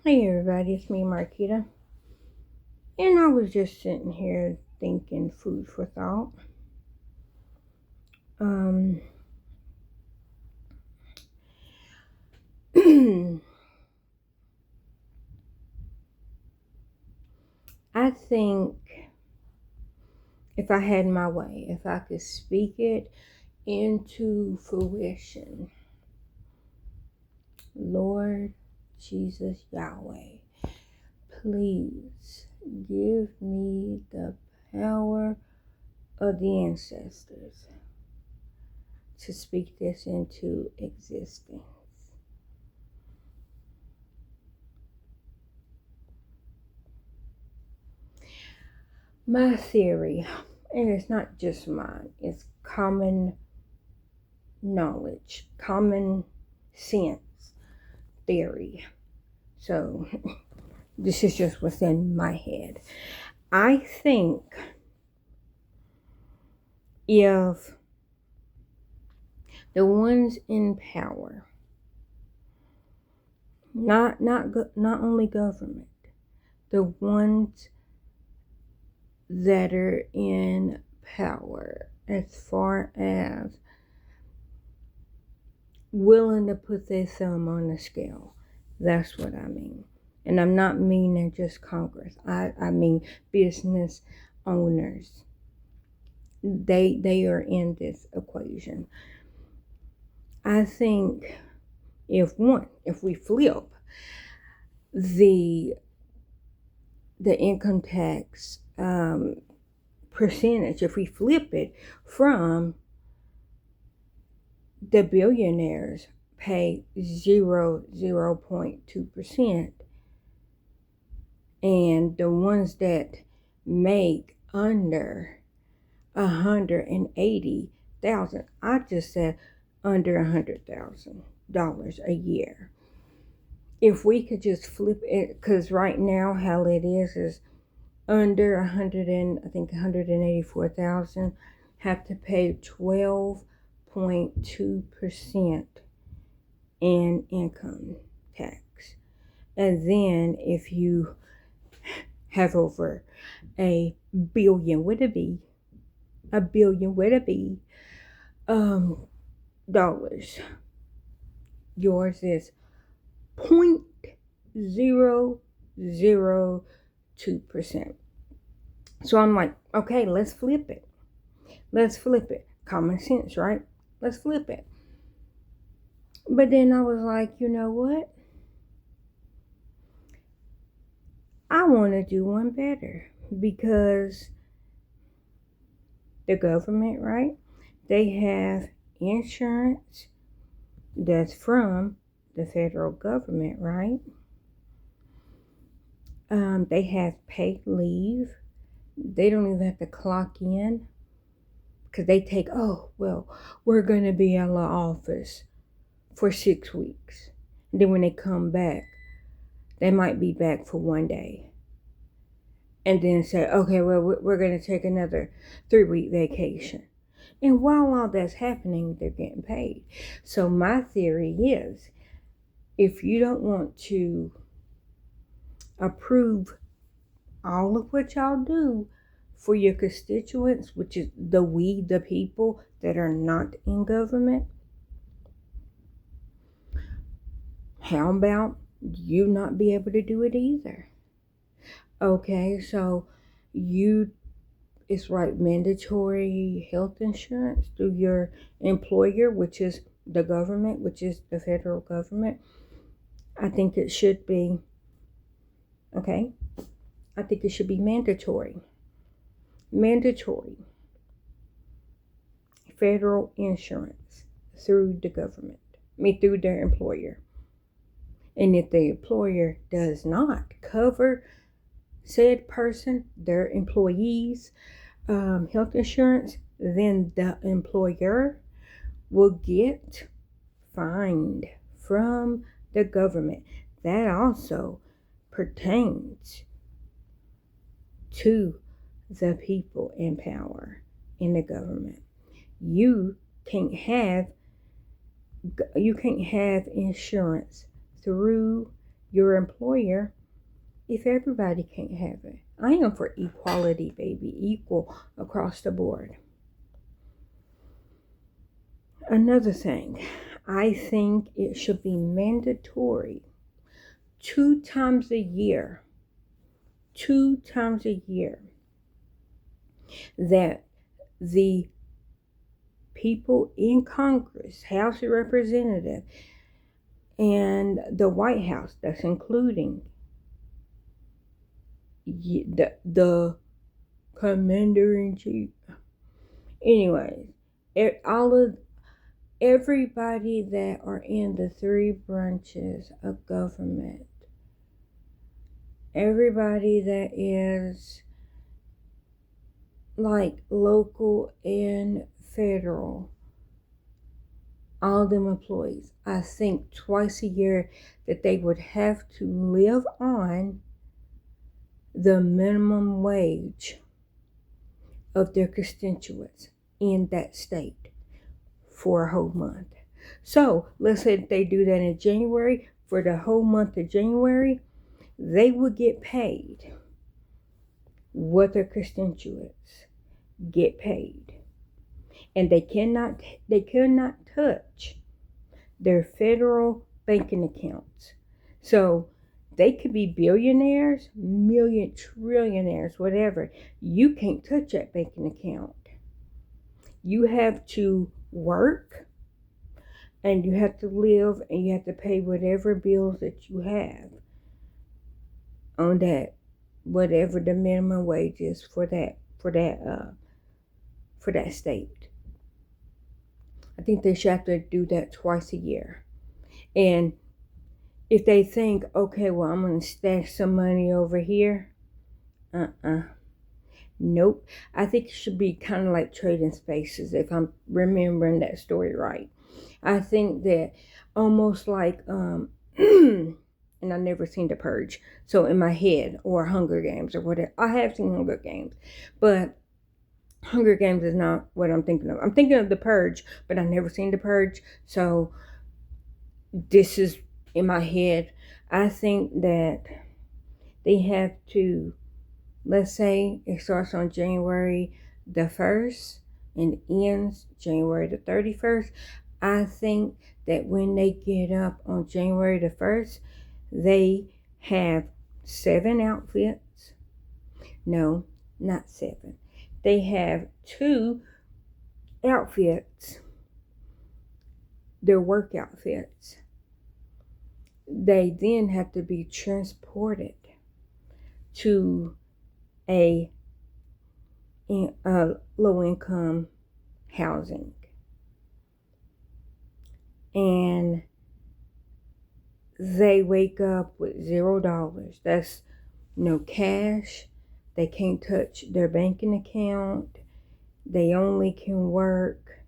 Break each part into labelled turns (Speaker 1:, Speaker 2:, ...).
Speaker 1: Hey everybody, it's me Marquita, and I was just sitting here thinking food for thought. Um, I think if I had my way, if I could speak it into fruition, Lord Jesus Yahweh, please give me the power of the ancestors to speak this into existence. My theory, and it's not just mine, it's common knowledge, common sense theory. So this is just within my head. I think if the ones in power, not only government, the ones that are in power, as far as willing to put their thumb on the scale. That's what I mean. And I'm not meaning just Congress. I mean business owners. They are in this equation. I think if we flip the income tax percentage, if we flip it from the billionaires pay 0.2%, and the ones that make under 180,000, I just said under $100,000 a year. If we could just flip it, because right now how it is under 184,000 have to pay 12.2% in income tax. And then if you have over a billion with a B, dollars, yours is 0.002%. So I'm like, okay, let's flip it. Common sense, right? Let's flip it. But then I was like, you know what? I want to do one better, because the government, right? They have insurance that's from the federal government, right? They have paid leave. They don't even have to clock in, because they take, we're going to be in the office for 6 weeks. And then when they come back, they might be back for 1 day. And then say, okay, well, we're going to take another 3-week vacation. And while all that's happening, they're getting paid. So my theory is, if you don't want to approve all of what y'all do for your constituents, which is the people that are not in government, how about you not be able to do it either? Okay, so it's right, mandatory health insurance through your employer, which is the government, which is the federal government. I think it should be, okay, I think it should be mandatory. Mandatory federal insurance through the government, through their employer. And if the employer does not cover said person, their employees, health insurance, then the employer will get fined from the government. That also pertains to the people in power in the government. You can't have insurance through your employer if everybody can't have it? I am for equality, baby, equal across the board. Another thing, I think it should be mandatory 2 times a year, 2 times a year, that the people in Congress, House of Representatives, and the White House, that's including the commander-in-chief. Anyways, everybody that are in the 3 branches of government, everybody that is like local and federal, all them employees, I think twice a year that they would have to live on the minimum wage of their constituents in that state for a whole month. So let's say that they do that in January. For the whole month of January, they would get paid what their constituents get paid. And they cannot touch their federal banking accounts. So they could be billionaires, trillionaires, whatever. You can't touch that banking account. You have to work, and you have to live, and you have to pay whatever bills that you have on that, whatever the minimum wage is for that state. I think they should have to do that twice a year. And if they think, okay, well, I'm going to stash some money over here, nope. I think it should be kind of like Trading Spaces, if I'm remembering that story right. I think that almost like, and I've never seen The Purge, so in my head, or Hunger Games, or whatever. I have seen Hunger Games, but Hunger Games is not what I'm thinking of. I'm thinking of The Purge, but I've never seen The Purge, so this is in my head. I think that they have to, let's say it starts on January the 1st and ends January the 31st. I think that when they get up on January the 1st, they have 7 outfits. No, not 7. They have 2 outfits, their work outfits. They then have to be transported to a low-income housing. And they wake up with $0. That's no cash. They can't touch their banking account. They only can work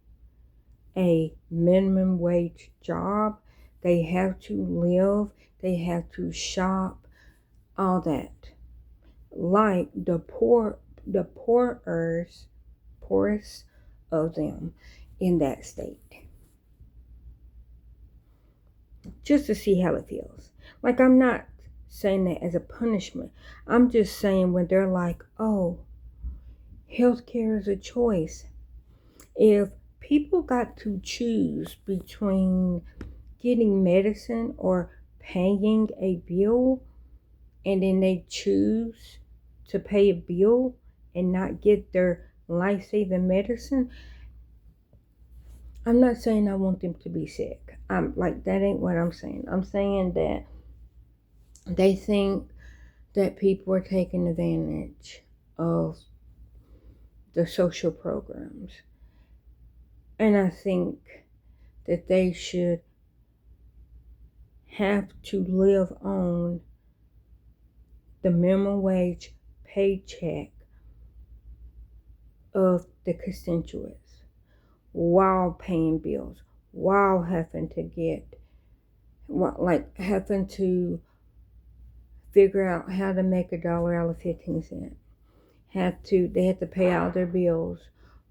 Speaker 1: a minimum wage job. They have to live. They have to shop. All that. Like the poorest of them in that state. Just to see how it feels. Like, I'm not saying that as a punishment. I'm just saying when they're like, oh, healthcare is a choice. If people got to choose between getting medicine or paying a bill, and then they choose to pay a bill and not get their life-saving medicine, I'm not saying I want them to be sick. I'm like, that ain't what I'm saying. I'm saying that they think that people are taking advantage of the social programs. And I think that they should have to live on the minimum wage paycheck of the constituents while paying bills, while having to figure out how to make $1 out of 15 cents. They have to pay all their bills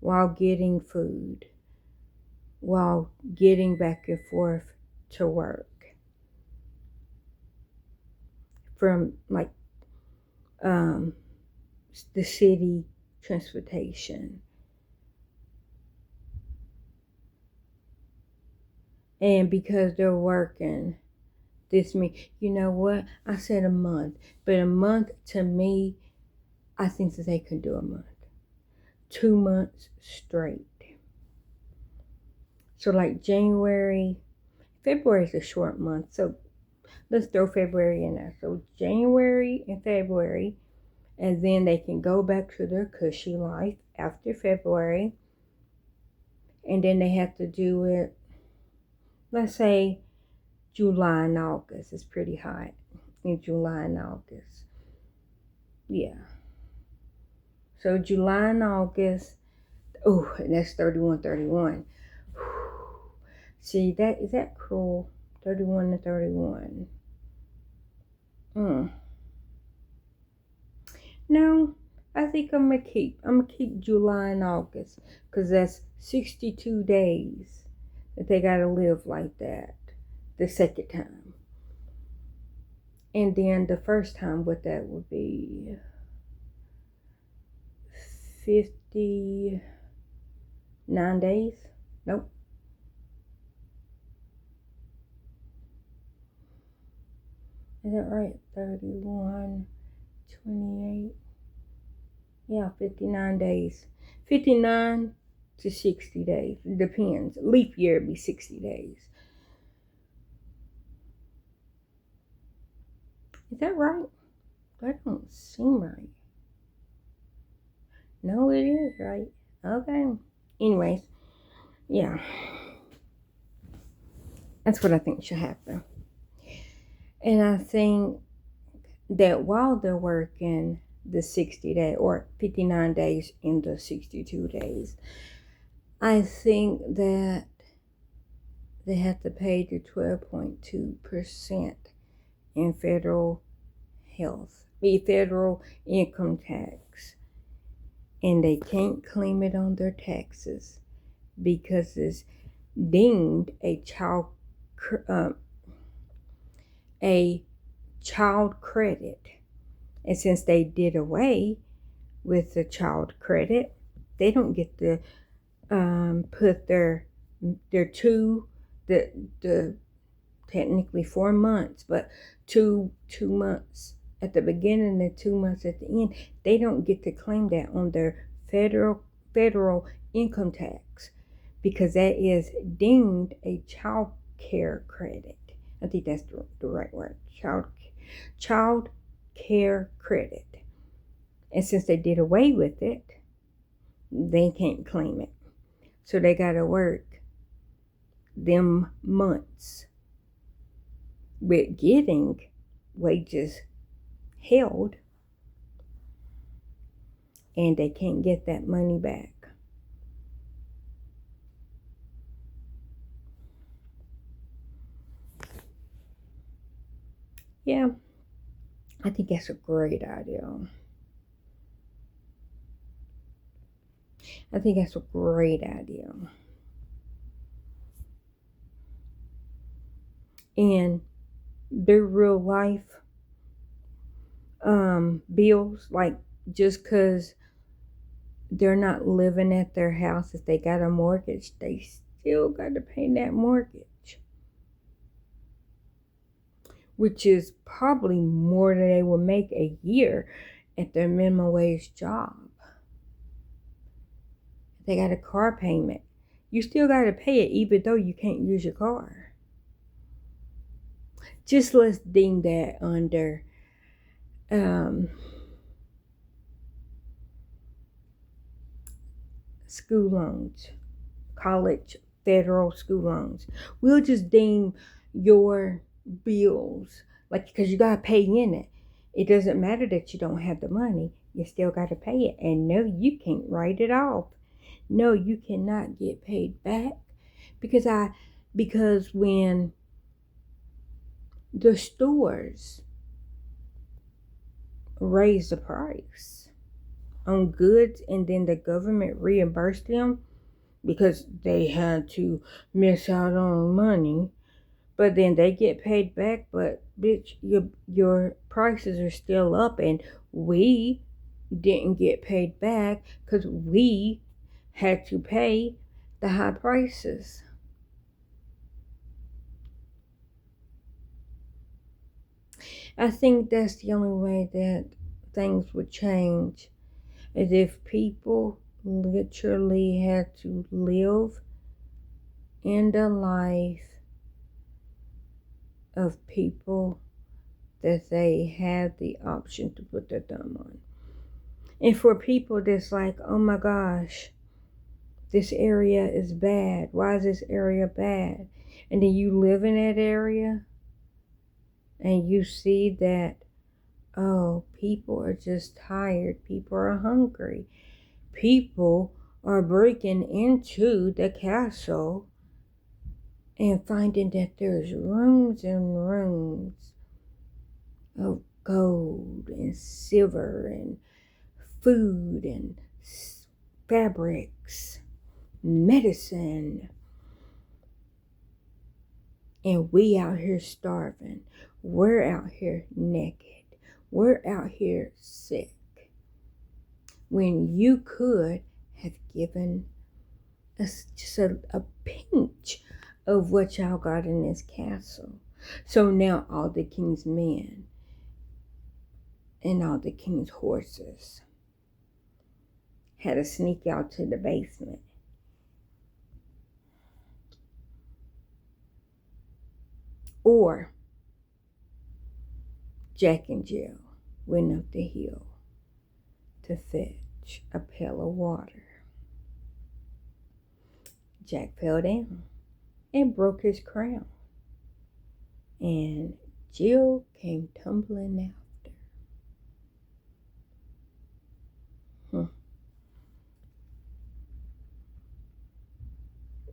Speaker 1: while getting food, while getting back and forth to work. from like the city transportation. And because they're working, this me, you know what? I said a month, but a month to me, I think that they can do a month. 2 months straight. So like February is a short month, so let's throw February in there. So January and February, and then they can go back to their cushy life after February. And then they have to do it, let's say July and August. It's pretty hot in July and August. Yeah. So July and August, oh, and that's 31. See, is that cruel? 31 to 31. No, I think I'm gonna keep July and August, because that's 62 days that they gotta live like that the second time. And then the first time, what that would be 59 days? Nope. Is that right? 31, 28. Yeah, 59 days. 59 to 60 days. It depends. Leap year would be 60 days. Is that right? That don't seem right. No, it is right. Okay. Anyways, yeah. That's what I think should happen. And I think that while they're working the 60 day or 59 days in the 62 days, I think that they have to pay the 12.2% in federal income tax. And they can't claim it on their taxes because it's deemed a child credit. And since they did away with the child credit, they don't get to put their technically 4 months, but two months at the beginning and 2 months at the end. They don't get to claim that on their federal income tax, because that is deemed a child care credit. I think that's the right word. Child care credit. And since they did away with it, they can't claim it. So they gotta work them months with getting wages held, and they can't get that money back. Yeah, I think that's a great idea. I think that's a great idea. And their real life bills, like just because they're not living at their house, if they got a mortgage, they still got to pay that mortgage, which is probably more than they would make a year at their minimum wage job. If they got a car payment, you still got to pay it even though you can't use your car. Just let's deem that under school loans, college federal school loans. We'll just deem your bills, like, because you got to pay in it. It doesn't matter that you don't have the money. You still got to pay it. And no, you can't write it off. No, you cannot get paid back, because when the stores raise the price on goods and then the government reimbursed them because they had to miss out on money, but then they get paid back, but bitch, your prices are still up, and we didn't get paid back because we had to pay the high prices. I think that's the only way that things would change, is if people literally had to live in the life of people that they had the option to put their thumb on. And for people that's like, oh my gosh, this area is bad. Why is this area bad? And then you live in that area and you see that, oh, people are just tired. People are hungry. People are breaking into the castle and finding that there's rooms and rooms of gold and silver and food and fabrics, medicine. And we out here starving. We're out here naked. We're out here sick. When you could have given us just a pinch of what y'all got in this castle. So now all the king's men and all the king's horses had to sneak out to the basement. Or Jack and Jill went up the hill to fetch a pail of water. Jack fell down and broke his crown, and Jill came tumbling after.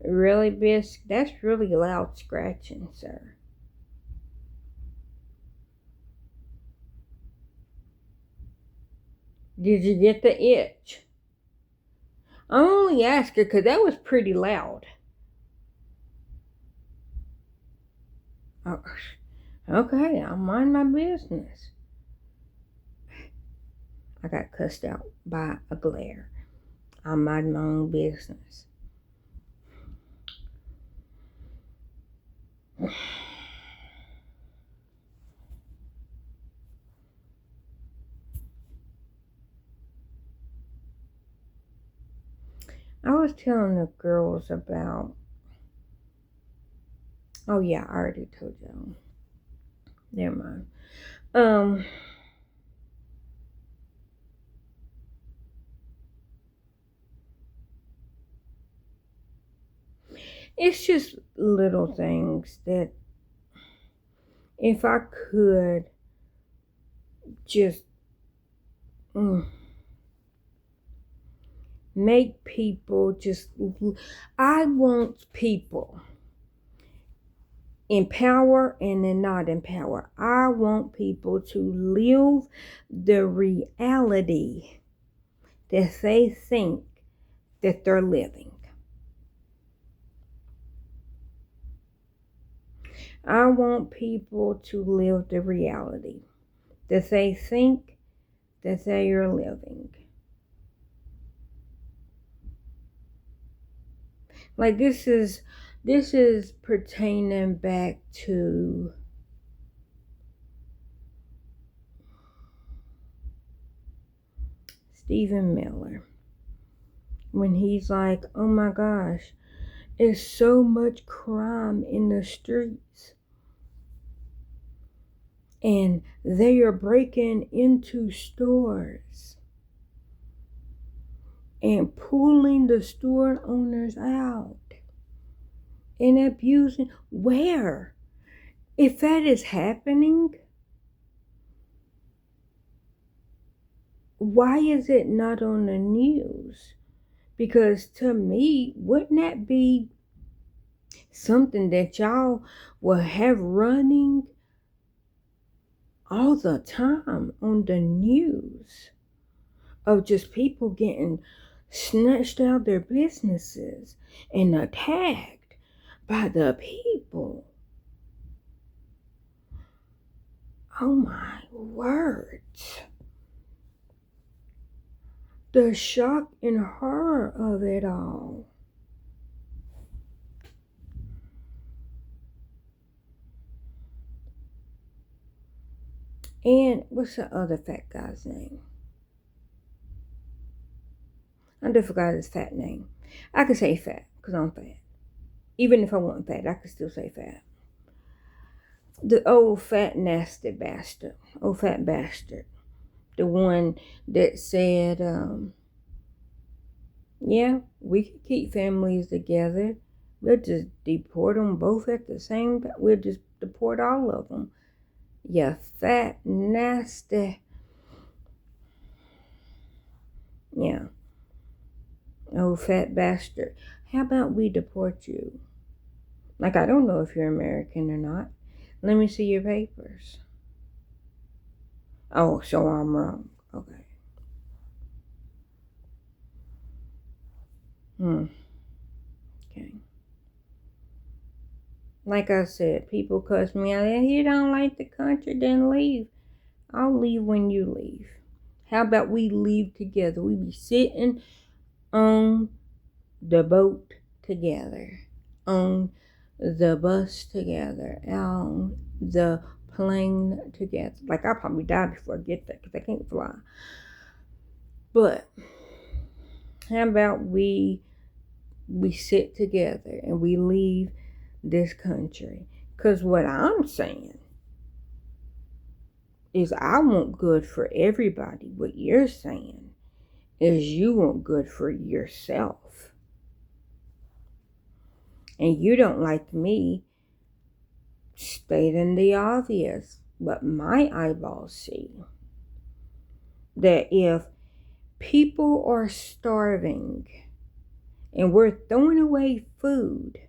Speaker 1: Really, Bisque? That's really loud scratching, sir. Did you get the itch? I'm only asking because that was pretty loud. Oh, okay, I'll mind my business. I got cussed out by a glare. I mind my own business. I was telling the girls about, oh yeah, I already told y'all. Never mind. It's just little things that if I could just make people just, I want people in power and then not in power. I want people to live the reality that they think that they're living. I want people to live the reality that they think that they are living. Like this is pertaining back to Stephen Miller. When he's like, oh my gosh, there's so much crime in the streets. And they are breaking into stores and pulling the store owners out and abusing. Where? If that is happening, why is it not on the news? Because to me, wouldn't that be something that y'all will have running all the time on the news, of just people getting snatched out of their businesses and attacked by the people? Oh my words. The shock and horror of it all. And what's the other fat guy's name? I just forgot his fat name. I could say fat because I'm fat. Even if I wasn't fat, I could still say fat. The old fat nasty bastard. Old fat bastard. The one that said, yeah, we can keep families together. We'll just deport them both at the same time. We'll just deport all of them. You fat, nasty. Yeah. Oh, fat bastard. How about we deport you? Like, I don't know if you're American or not. Let me see your papers. Oh, so I'm wrong. Okay. Okay. Like I said, people cuss me out. If you don't like the country, then leave. I'll leave when you leave. How about we leave together? We be sitting on the boat together, on the bus together, on the plane together. Like, I'll probably die before I get there because I can't fly. But how about we sit together and we leave this country? Because what I'm saying is I want good for everybody. What you're saying is you want good for yourself. And you don't like me stating the obvious, but my eyeballs see that if people are starving and we're throwing away food,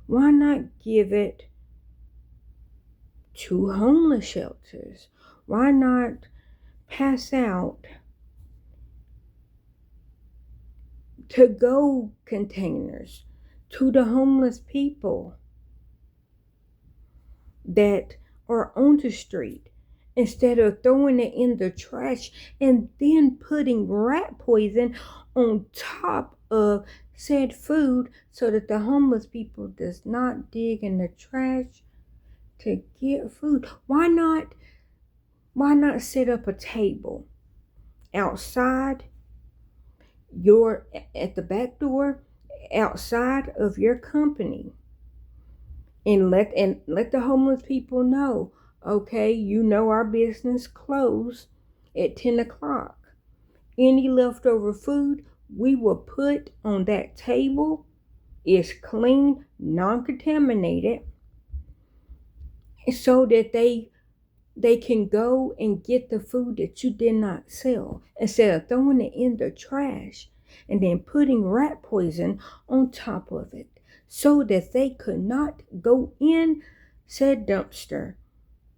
Speaker 1: why not give it to homeless shelters? Why not pass out to-go containers to the homeless people that are on the street, instead of throwing it in the trash and then putting rat poison on top of said food so that the homeless people does not dig in the trash to get food? Why not set up a table outside at the back door outside of your company and let the homeless people know, okay, our business closed at 10 o'clock. Any leftover food we will put on that table is clean, non-contaminated, so that they can go and get the food that you did not sell, instead of throwing it in the trash and then putting rat poison on top of it, so that they could not go in said dumpster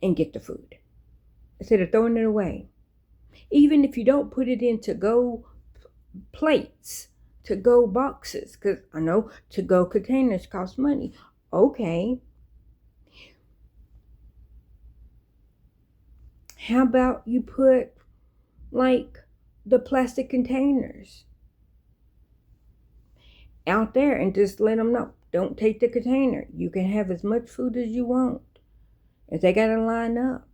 Speaker 1: and get the food, instead of throwing it away. Even if you don't put it in to-go plates, to-go boxes, because I know to-go containers cost money. Okay. How about you put, like, the plastic containers out there and just let them know, don't take the container. You can have as much food as you want. If they gotta line up.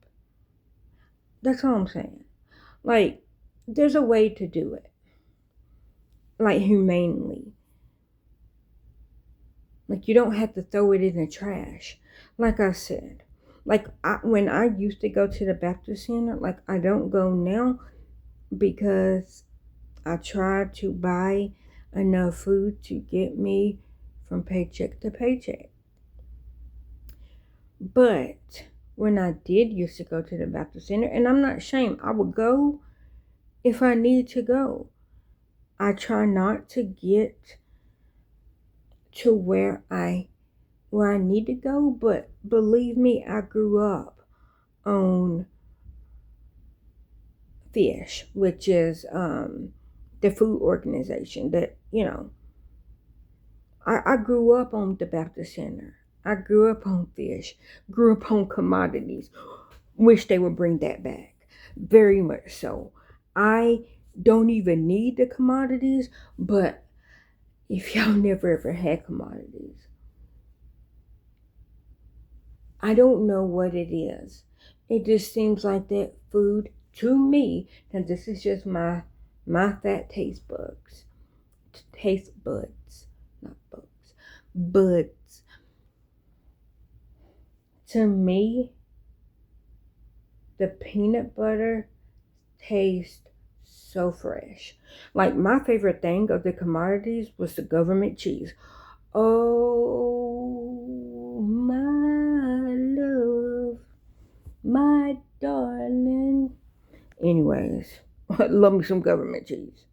Speaker 1: That's all I'm saying. Like, there's a way to do it. Like, humanely. Like, you don't have to throw it in the trash. Like I said, like, when I used to go to the Baptist Center, like, I don't go now because I try to buy enough food to get me from paycheck to paycheck. But when I did used to go to the Baptist Center, and I'm not ashamed, I would go if I need to go. I try not to get to where I need to go, but believe me, I grew up on FISH, which is the food organization that, I grew up on the Baptist Center. I grew up on FISH, grew up on commodities. Wish they would bring that back. Very much so. I don't even need the commodities, but if y'all never ever had commodities, I don't know what it is. It just seems like that food to me, and this is just my fat taste buds, not bugs, buds. To me, the peanut butter tastes so fresh. Like my favorite thing of the commodities was the government cheese. Oh, my love, my darling. Anyways, love me some government cheese.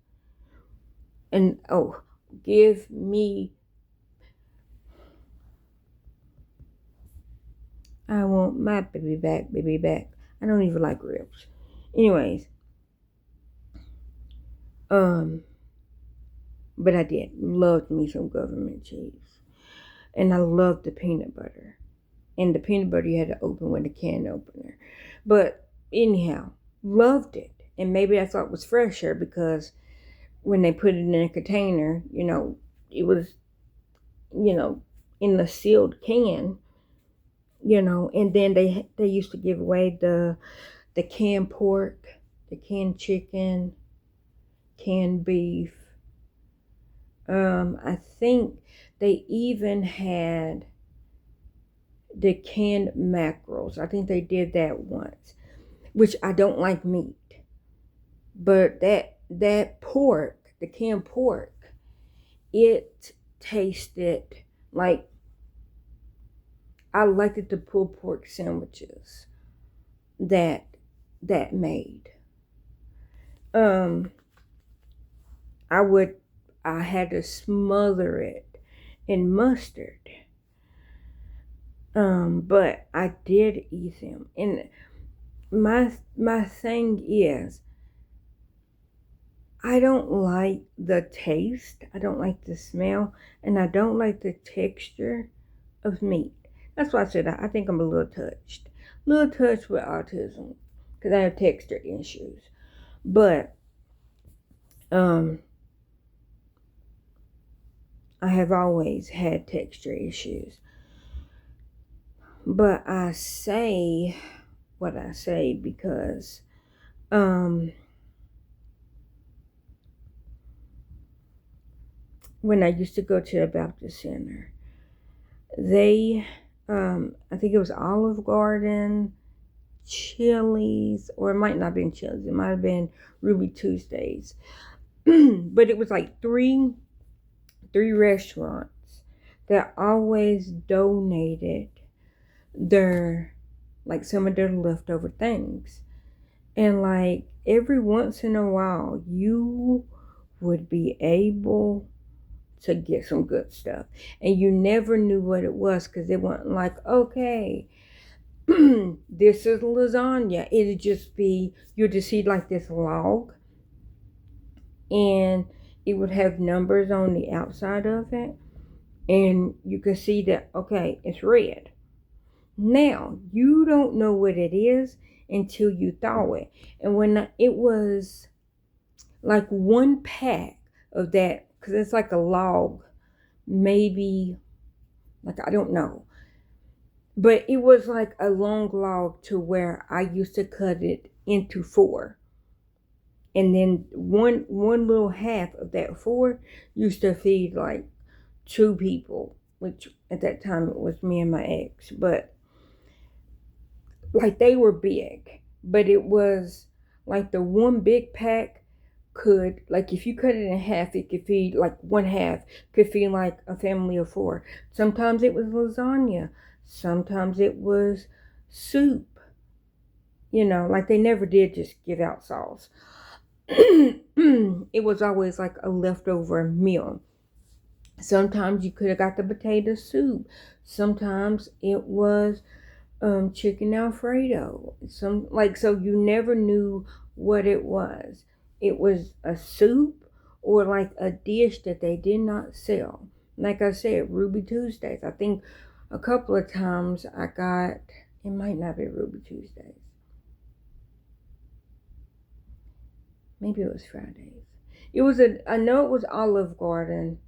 Speaker 1: And oh, give me. I want my baby back, baby back. I don't even like ribs. Anyways, um, but I did loved me some government cheese, and I loved the peanut butter. And the peanut butter you had to open with a can opener. But anyhow, loved it. And maybe I thought it was fresher because when they put it in a container, it was, in the sealed can, and then they used to give away the canned pork, the canned chicken, canned beef. I think they even had the canned mackerels. I think they did that once, which I don't like meat. But that pork, the canned pork, it tasted like I liked it, the pulled pork sandwiches that made. Um I had to smother it in mustard. But I did eat them. And my thing is I don't like the taste, I don't like the smell, and I don't like the texture of meat. That's why I said I think I'm a little touched. A little touched with autism because I have texture issues. But I have always had texture issues. But I say what I say because when I used to go to the Baptist Center, they I think it was Olive Garden, Chili's, or it might not have been Chili's, it might have been Ruby Tuesdays. But it was like three restaurants that always donated some of their leftover things. And like every once in a while you would be able to get some good stuff. And you never knew what it was because it wasn't like, okay, this is lasagna. It'd just be, you'd just see like this log and it would have numbers on the outside of it. And you could see that, okay, it's red. Now, you don't know what it is until you thaw it. And when it was like one pack of that, because it's like a log, maybe, like, I don't know. But it was like a long log to where I used to cut it into 4. And then one little half of that 4 used to feed like 2 people, which at that time it was me and my ex. But like they were big, but it was like the one big pack could, like if you cut it in half, it could feed like one half could feed like a family of 4. Sometimes it was lasagna, sometimes it was soup. Like they never did just give out sauce. It was always like a leftover meal. Sometimes you could have got the potato soup. Sometimes it was chicken Alfredo. So you never knew what it was. It was a soup or like a dish that they did not sell. Like I said, Ruby Tuesdays. I think a couple of times I got, it might not be Ruby Tuesdays. Maybe it was Fridays. I know it was Olive Garden,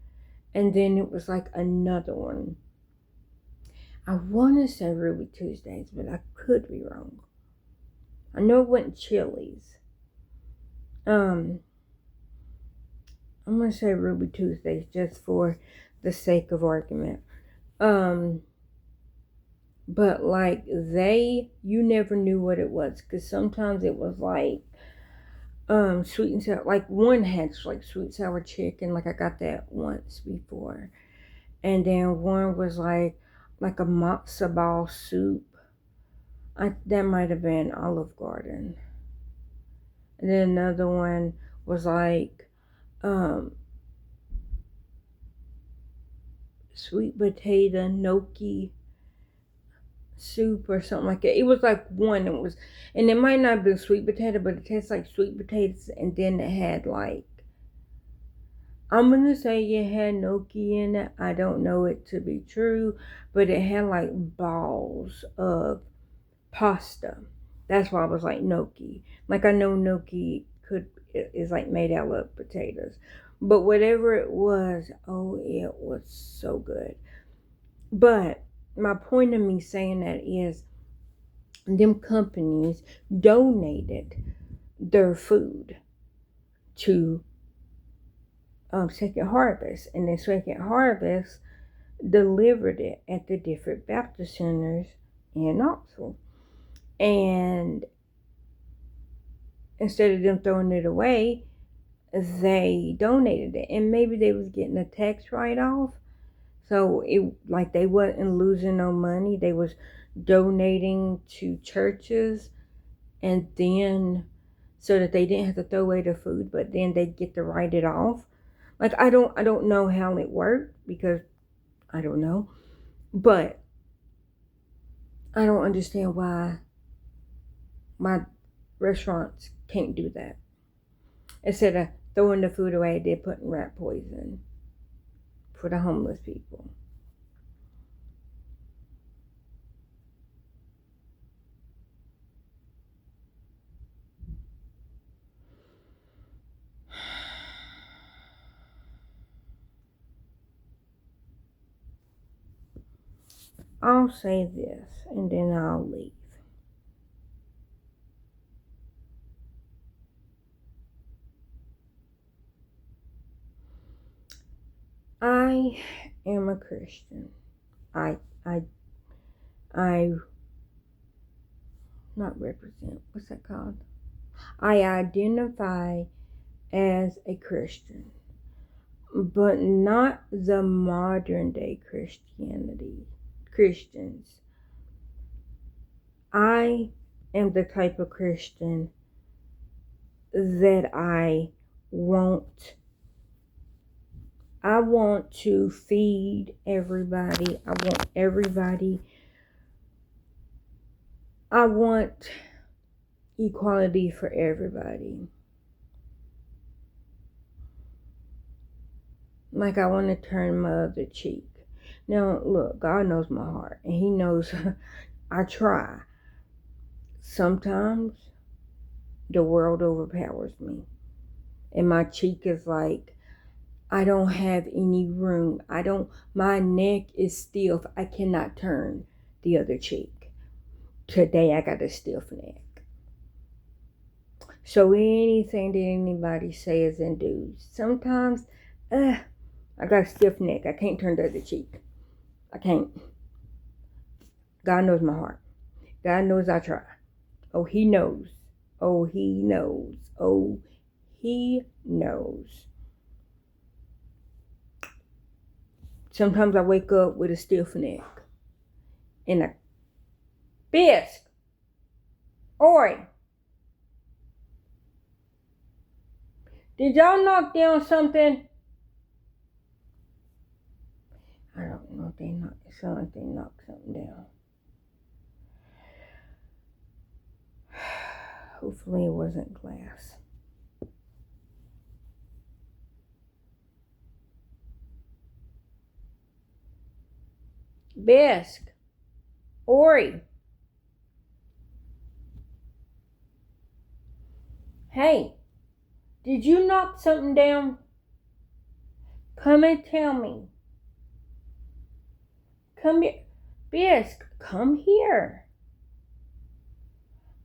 Speaker 1: and then it was like another one. I want to say Ruby Tuesdays, but I could be wrong. I know it wasn't Chili's. I'm going to say Ruby Tuesdays just for the sake of argument. But like you never knew what it was, because sometimes it was like sweet and sour. Like one had like sweet sour chicken, like I got that once before, and then one was like a matzo ball soup. That might have been Olive Garden, and then another one was like sweet potato gnocchi soup or something like that. It was like one. And it might not have been sweet potato, but it tastes like sweet potatoes. And then it had like, I'm gonna say it had gnocchi in it. I don't know it to be true, but it had like balls of pasta. That's why I was like gnocchi. Like I know gnocchi is like made out of potatoes, but whatever it was, oh, it was so good. But my point of me saying that is, them companies donated their food to Second Harvest, and then Second Harvest delivered it at the different Baptist centers in Knoxville. And instead of them throwing it away, they donated it, and maybe they was getting a tax write-off, so it like they wasn't losing no money. They was donating to churches, and then so that they didn't have to throw away the food, but then they'd get to write it off. Like I don't know how it worked, because I don't know, but I don't understand why my restaurants can't do that. Instead of throwing the food away, they're putting rat poison for the homeless people. I'll say this and then I'll leave. I am a Christian. I not represent, what's that called? I identify as a Christian, but not the modern day Christians. I am the type of Christian that I want to feed everybody. I want equality for everybody. Like I want to turn my other cheek. Now, look, God knows my heart, and He knows I try. Sometimes the world overpowers me, and my cheek is like, I don't have any room. My neck is stiff. I cannot turn the other cheek. Today I got a stiff neck. So anything that anybody says and does, sometimes, I got a stiff neck. I can't turn the other cheek. I can't. God knows my heart. God knows I try. Oh, He knows. Oh, He knows. Oh, He knows. Sometimes I wake up with a stiff neck. And a bisque. Oi. Did y'all knock down something? I don't know if it sounded like they knocked something down. Hopefully it wasn't glass. Bisque. Ori. Hey. Did you knock something down? Come and tell me. Come here. Bisk, come here.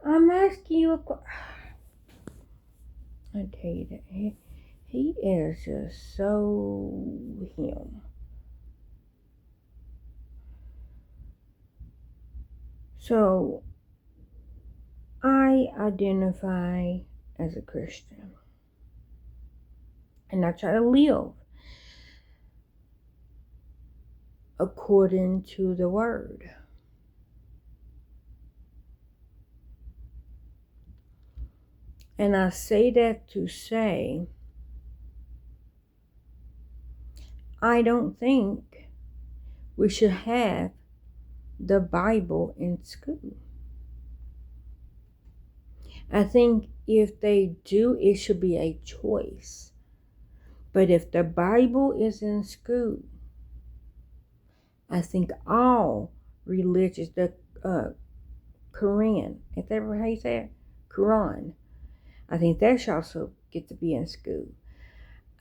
Speaker 1: I'm asking you a question. I tell you that he is just so him. So I identify as a Christian. And I try to live according to the word. And I say that to say, I don't think we should have the Bible in school. I think if they do, it should be a choice. But if the Bible is in school, I think all religions, the Quran, is that how you say it? Quran. I think that should also get to be in school.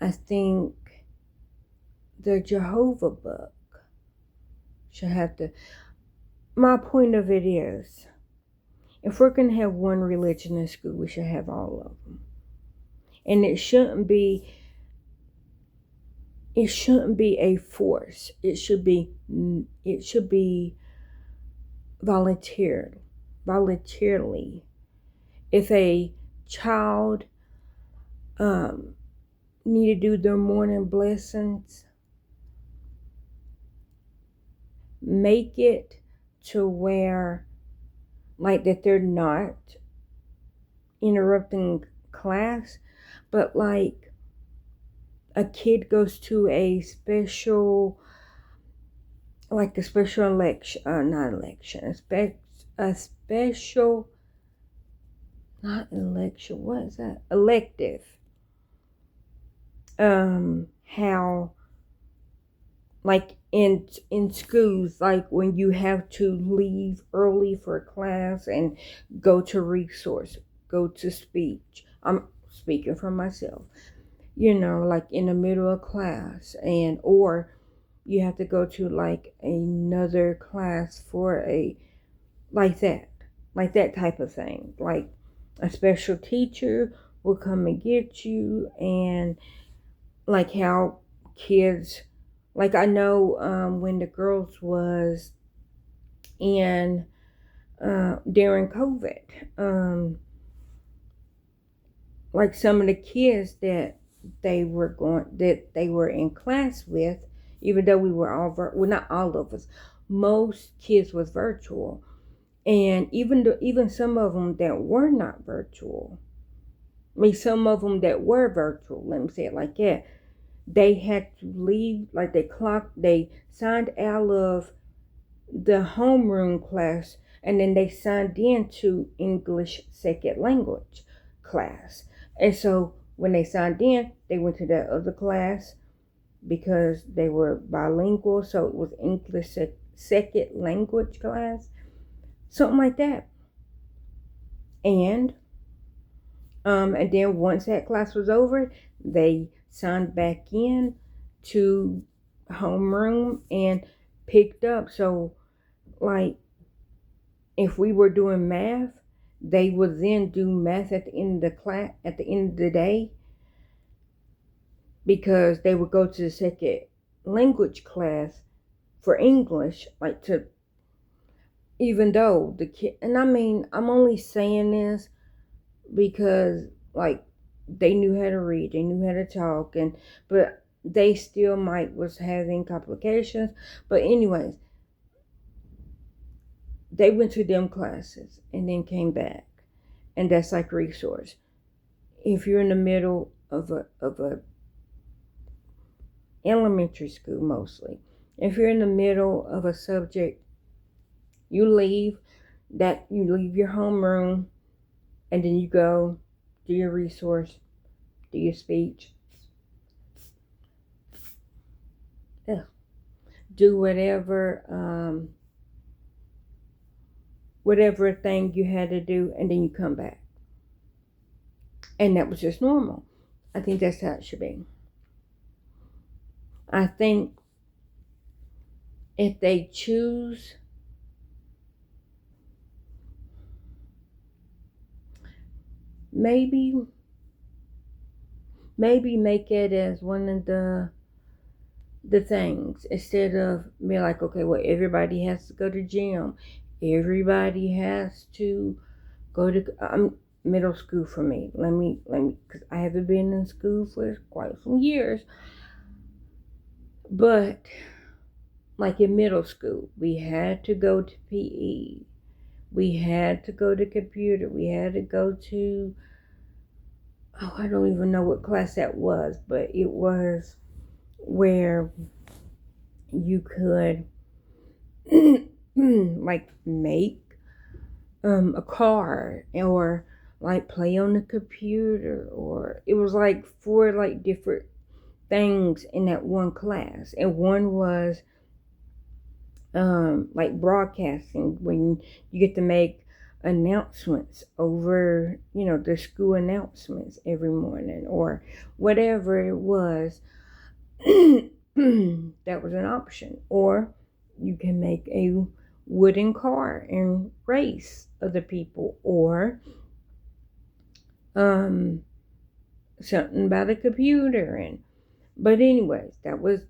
Speaker 1: I think the Jehovah book should have to. My point of it is, if we're going to have one religion in school, we should have all of them. And it shouldn't be a force. It should be voluntarily. If a child need to do their morning blessings, make it to where, like, that they're not interrupting class, but like a kid goes to a special election, a special, not election, what is that? Elective. How, like in schools, like when you have to leave early for a class and go to resource, go to speech. I'm speaking for myself. Like in the middle of class, or you have to go to like another class for like that type of thing. Like a special teacher will come and get you, and like how kids, like I know when the girls was in during COVID, like some of the kids that they were in class with, even though we were all not all of us, most kids was virtual, and even some of them that were not virtual, some of them that were virtual, let me say it like that, they had to leave, like they signed out of the homeroom class, and then they signed into English second language class. And so when they signed in, they went to that other class because they were bilingual, so it was English second language class, something like that. And then once that class was over, they signed back in to homeroom and picked up. So, like, if we were doing math, they would then do math at the end of the class, at the end of the day, because they would go to the second language class for English, like to, even though the kid, and I mean, I'm only saying this because, like, they knew how to read, they knew how to talk, but they still was having complications. But anyways, they went to them classes and then came back, and that's like resource. If you're in the middle of a elementary school, mostly, if you're in the middle of a subject, you leave your homeroom, and then you go do your resource, do your speech, do whatever thing you had to do, and then you come back. And that was just normal. I think that's how it should be. I think if they choose maybe make it as one of the things, instead of be like, okay, well, everybody has to go to gym, everybody has to go to middle school. For me, let me because I haven't been in school for quite some years, but like in middle school we had to go to PE, we had to go to computer, we had to go to, oh, I don't even know what class that was, but it was where you could like make a car, or like play on the computer, or it was like four like different things in that one class. And one was like broadcasting, when you get to make announcements over, the school announcements every morning, or whatever it was. That was an option. Or you can make a wooden car and race other people, or something about a computer. But anyways, that was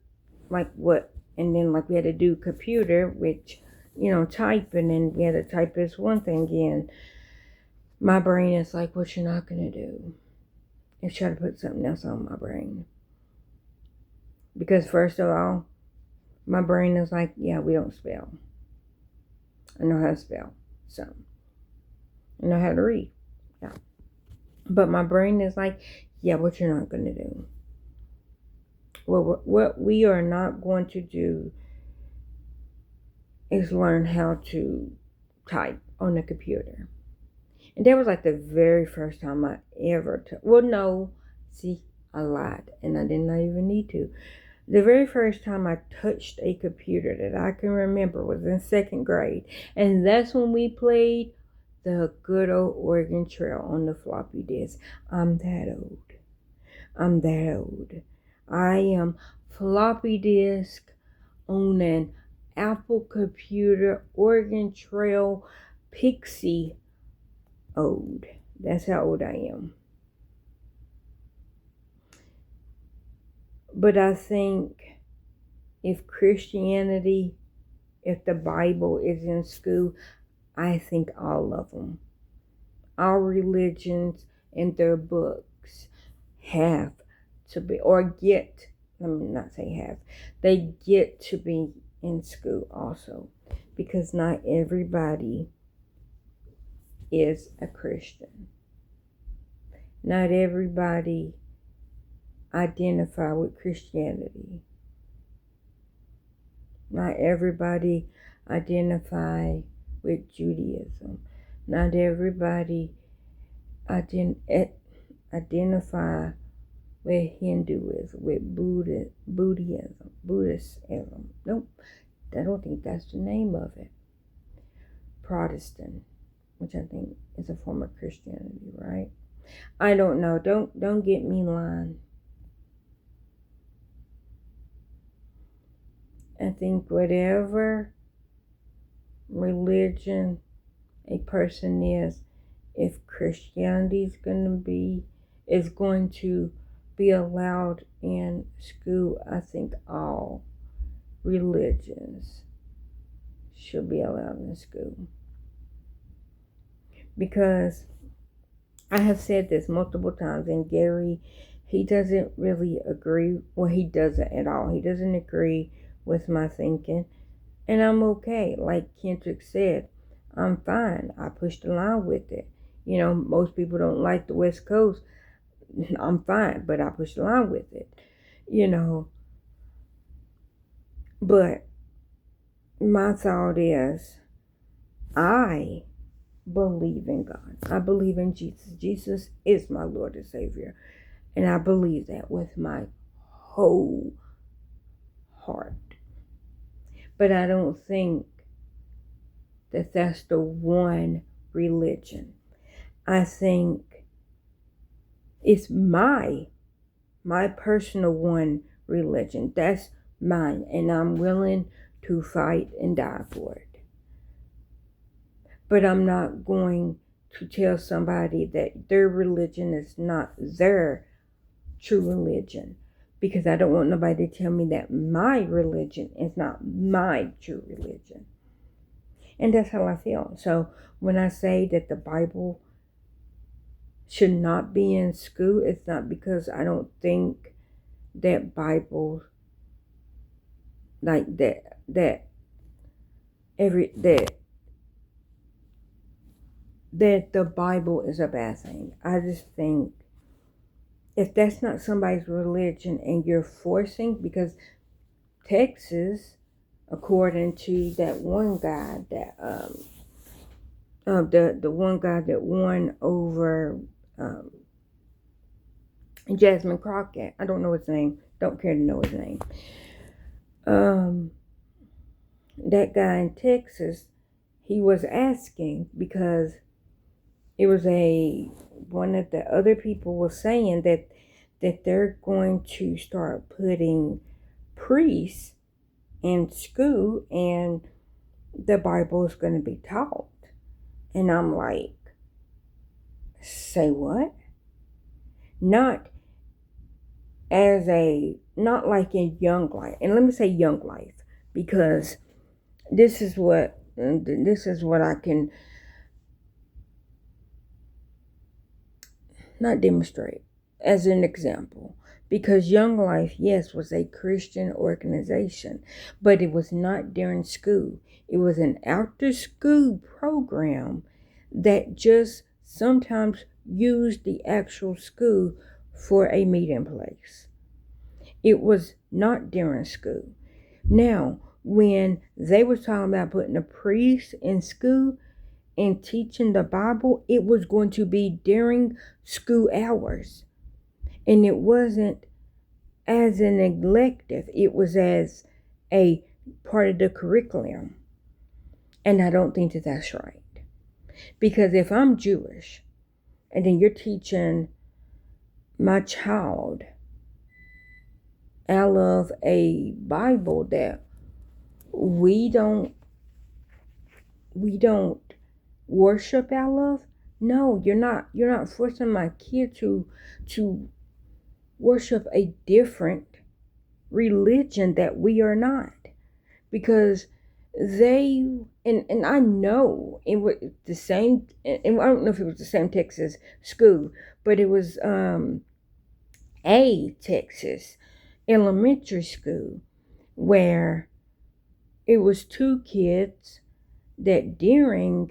Speaker 1: like what. And then like we had to do computer, which, typing, and we had to type this one thing in. My brain is like, what you're not gonna do is try to put something else on my brain. Because first of all, my brain is like, yeah, we don't spell. I know how to spell. So I know how to read. Yeah. But my brain is like, yeah, what you're not going to do. Well, what we are not going to do is learn how to type on the computer. And that was like the very first time I ever well, no, see, I lied, and I did not even need to. The very first time I touched a computer that I can remember was in second grade. And that's when we played the good old Oregon Trail on the floppy disk. I'm that old. I am floppy disk on an Apple computer, Oregon Trail, Pixie old. That's how old I am. But I think if Christianity, if the Bible is in school, I think all of them, all religions and their books have to be, or get, let me not say have, they get to be in school also. Because not everybody is a Christian. Not everybody identify with Christianity. Not everybody identify with Judaism. Not everybody identify with Hinduism, with Buddhism. Nope, I don't think that's the name of it. Protestant, which I think is a form of Christianity, right? I don't know. Don't get me lying. I think whatever religion a person is, if Christianity is going to be allowed in school, I think all religions should be allowed in school. Because I have said this multiple times, and Gary, he doesn't really agree. Well, he doesn't at all. He doesn't agree with my thinking. And I'm okay. Like Kendrick said, I'm fine. I pushed the line with it. Most people don't like the West Coast. I'm fine, but I pushed the line with it. But my thought is, I believe in God. I believe in Jesus. Jesus is my Lord and Savior. And I believe that with my whole heart. But I don't think that that's the one religion. I think it's my my personal one religion. That's mine, and I'm willing to fight and die for it. But I'm not going to tell somebody that their religion is not their true religion, because I don't want nobody to tell me that my religion is not my true religion. And that's how I feel. So when I say that the Bible should not be in school, it's not because I don't think that Bible like that the Bible is a bad thing. I just think if that's not somebody's religion and you're forcing, because Texas, according to that one guy that the one guy that won over Jasmine Crockett, I don't know his name, don't care to know his name. That guy in Texas, he was asking because it was one of the other people was saying that they're going to start putting priests in school and the Bible is going to be taught. And I'm like, say what? Not like in Young Life. And let me say Young Life, because this is what I can not demonstrate as an example. Because Young Life, yes, was a Christian organization, but it was not during school. It was an after school program that just sometimes used the actual school for a meeting place. It was not during school. Now, when they were talking about putting a priest in school and teaching the Bible, it was going to be during school hours. And it wasn't as an elective, it was as a part of the curriculum. And I don't think that that's right. Because if I'm Jewish, and then you're teaching my child out of a Bible that we don't worship out of, no, you're not forcing my kid to worship a different religion that we are not, because they and I know it was the same, and I don't know if it was the same Texas school, but it was a Texas elementary school where it was two kids that during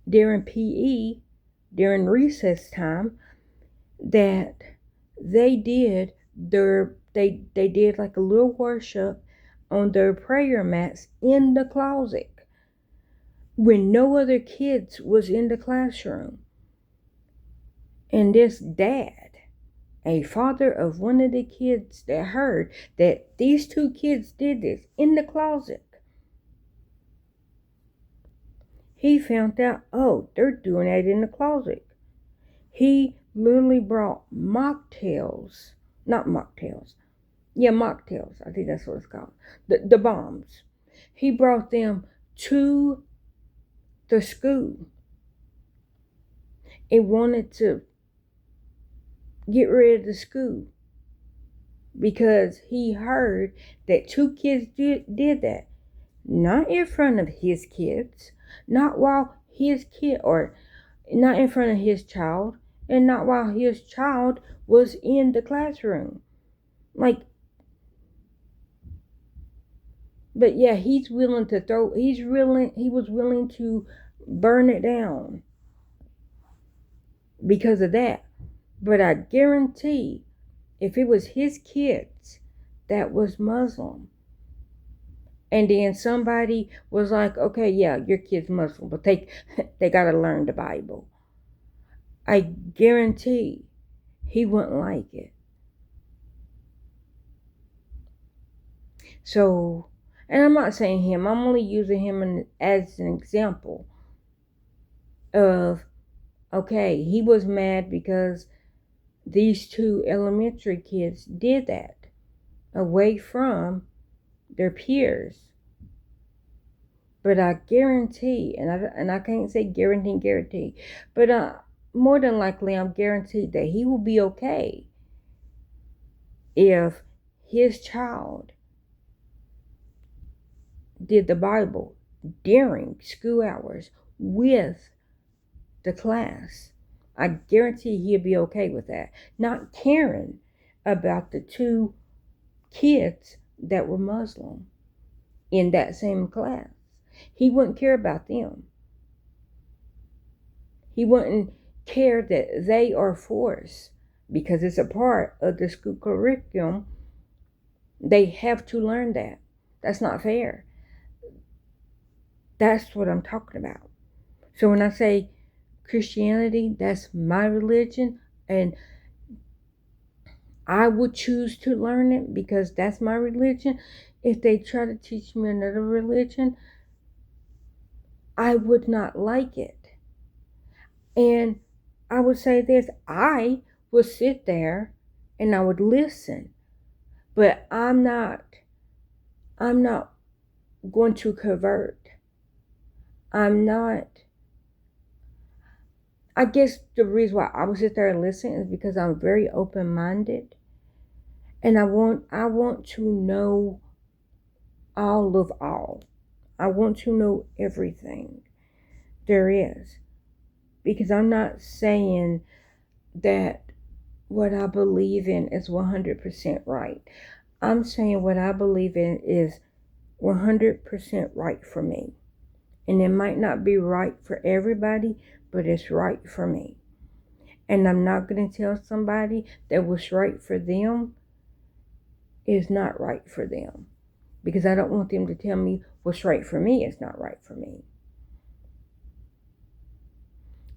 Speaker 1: PE, during recess time, that they did they did like a little worship on their prayer mats in the closet when no other kids was in the classroom. And this dad, a father of one of the kids, that heard that these two kids did this in the closet, he found out, oh, they're doing that in the closet. He literally brought mocktails. I think that's what it's called. The bombs. He brought them to the school and wanted to get rid of the school because he heard that two kids did that. Not in front of his kids, not while his kid, or not in front of his child, and not while his child was in the classroom. But yeah, he was willing to burn it down because of that. But I guarantee if it was his kids that was Muslim, and then somebody was like, okay, yeah, your kid's Muslim, but they got to learn the Bible, I guarantee he wouldn't like it. So, and I'm not saying him, I'm only using him as an example of, okay, he was mad because these two elementary kids did that away from their peers. But I guarantee, and I can't say guarantee, but more than likely I'm guaranteed that he will be okay if his child did the Bible during school hours with the class. I guarantee he'll be okay with that. Not caring about the two kids that were Muslim in that same class. He wouldn't care about them. He wouldn't care that they are forced, because it's a part of the school curriculum. They have to learn that. That's not fair. That's what I'm talking about. So when I say Christianity, that's my religion, and I would choose to learn it because that's my religion. If they try to teach me another religion, I would not like it. And I would say this, I would sit there and I would listen, but I'm not going to convert. I guess the reason why I would sit there and listen is because I'm very open-minded, and I want to know all of all. I want to know everything there is, because I'm not saying that what I believe in is 100% right. I'm saying what I believe in is 100% right for me. And it might not be right for everybody, but it's right for me. And I'm not going to tell somebody that what's right for them is not right for them, because I don't want them to tell me what's right for me is not right for me.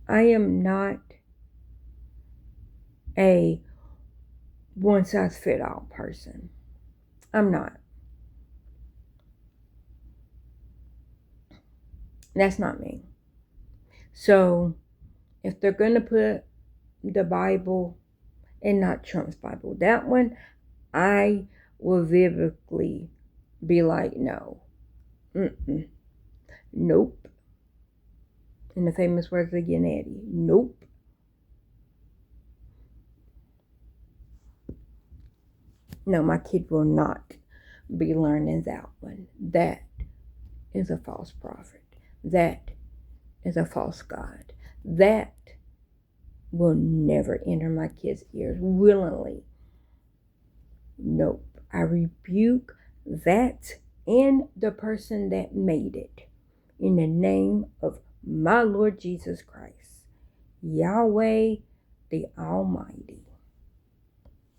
Speaker 1: I am not a one-size-fits-all person. I'm not. That's not me. So if they're going to put the Bible, and not Trump's Bible, that one, I will vividly be like, no. Nope. In the famous words of Yannetti, nope. No, my kid will not be learning that one. That is a false prophet. That is a false God. That will never enter my kids' ears willingly. Nope. I rebuke that and the person that made it in the name of my Lord Jesus Christ, Yahweh the Almighty.